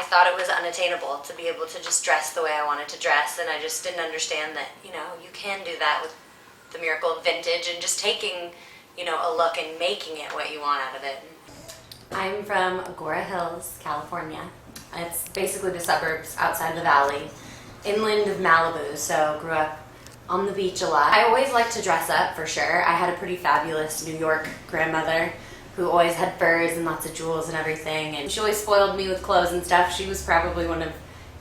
thought it was unattainable to be able to just dress the way I wanted to dress, and I just didn't understand that, you know, you can do that with the miracle of vintage and just taking, you know, a look and making it what you want out of it. I'm from Agora Hills, California. It's basically the suburbs outside the valley, inland of Malibu, so grew up on the beach a lot. I always liked to dress up, for sure. I had a pretty fabulous New York grandmother who always had furs and lots of jewels and everything, and she always spoiled me with clothes and stuff. She was probably one of,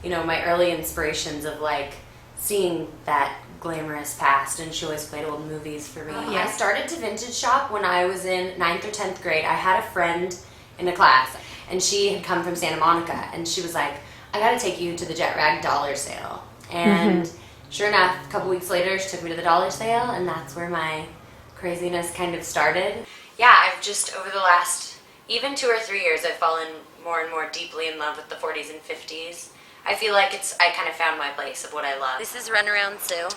you know, my early inspirations of like seeing that glamorous past, and she always played old movies for me. Yeah. I started to vintage shop when I was in 9th or 10th grade. I had a friend in a class, and she had come from Santa Monica, and she was like, I gotta take you to the Jet Rag dollar sale. And sure enough, a couple weeks later, she took me to the dollar sale, and that's where my craziness kind of started. Yeah, I've just, over the last, even 2 or 3 years, I've fallen more and more deeply in love with the 40s and 50s. I feel like I kind of found my place of what I love. This is Runaround Sue.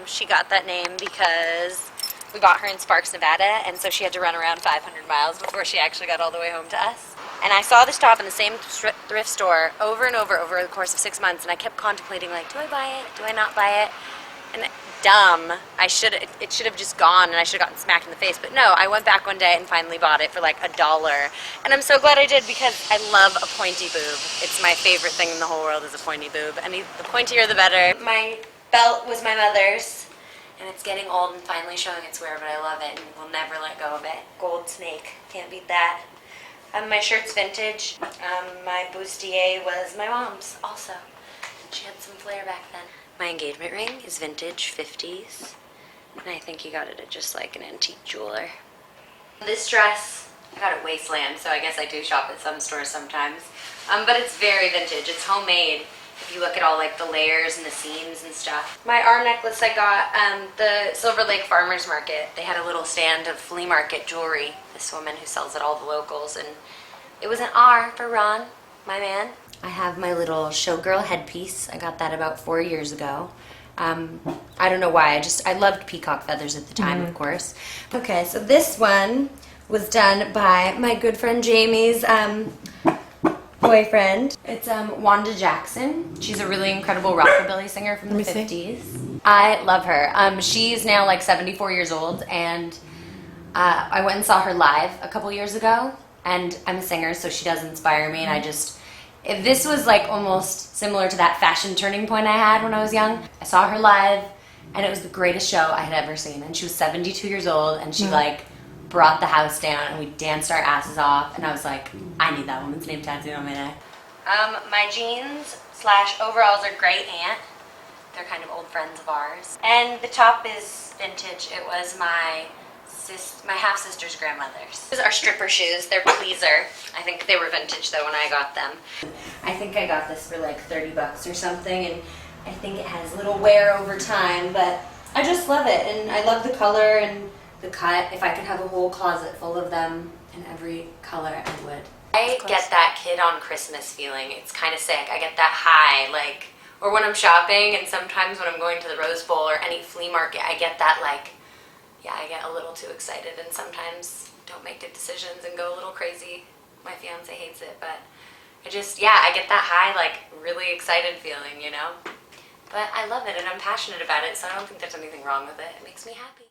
She got that name because we bought her in Sparks, Nevada, and so she had to run around 500 miles before she actually got all the way home to us. And I saw this top in the same thrift store over and over the course of 6 months, and I kept contemplating, like, do I buy it? Do I not buy it? And dumb, it should have just gone, and I should have gotten smacked in the face. But no, I went back one day and finally bought it for like $1. And I'm so glad I did, because I love a pointy boob. It's my favorite thing in the whole world is a pointy boob. And the pointier the better. My belt was my mother's, and it's getting old and finally showing its wear, but I love it and will never let go of it. Gold snake, can't beat that. My shirt's vintage. My bustier was my mom's also. She had some flair back then. My engagement ring is vintage, 50s, and I think he got it at just like an antique jeweler. This dress, I got at Wasteland, so I guess I do shop at some stores sometimes, but it's very vintage. It's homemade. If you look at all like the layers and the seams and stuff. My arm necklace I got the Silver Lake Farmers Market. They had a little stand of flea market jewelry. This woman who sells at all the locals, and it was an R for Ron, my man. I have my little showgirl headpiece. I got that about 4 years ago. I don't know why, I loved peacock feathers at the time, of course. Okay, so this one was done by my good friend Jamie's boyfriend. It's Wanda Jackson. She's a really incredible rockabilly singer from the 50s. I love her. She's now like 74 years old, and I went and saw her live a couple years ago, and I'm a singer, so she does inspire me, and if this was like almost similar to that fashion turning point I had when I was young. I saw her live, and it was the greatest show I had ever seen, and she was 72 years old, and she like brought the house down, and we danced our asses off, and I was like, I need that woman's name tattooed on my neck. My jeans / overalls are Gray Ant. They're kind of old friends of ours. And the top is vintage. It was my half-sister's grandmother's. These are stripper shoes. They're Pleaser. I think they were vintage though when I got them. I think I got this for like 30 bucks or something, and I think it has little wear over time, but I just love it, and I love the color and the cut. If I could have a whole closet full of them in every color, I would. I get that kid on Christmas feeling. It's kind of sick. I get that high, like, or when I'm shopping, and sometimes when I'm going to the Rose Bowl or any flea market, I get that, like, yeah, I get a little too excited and sometimes don't make good decisions and go a little crazy. My fiance hates it, but I get that high, like, really excited feeling, you know? But I love it, and I'm passionate about it, so I don't think there's anything wrong with it. It makes me happy.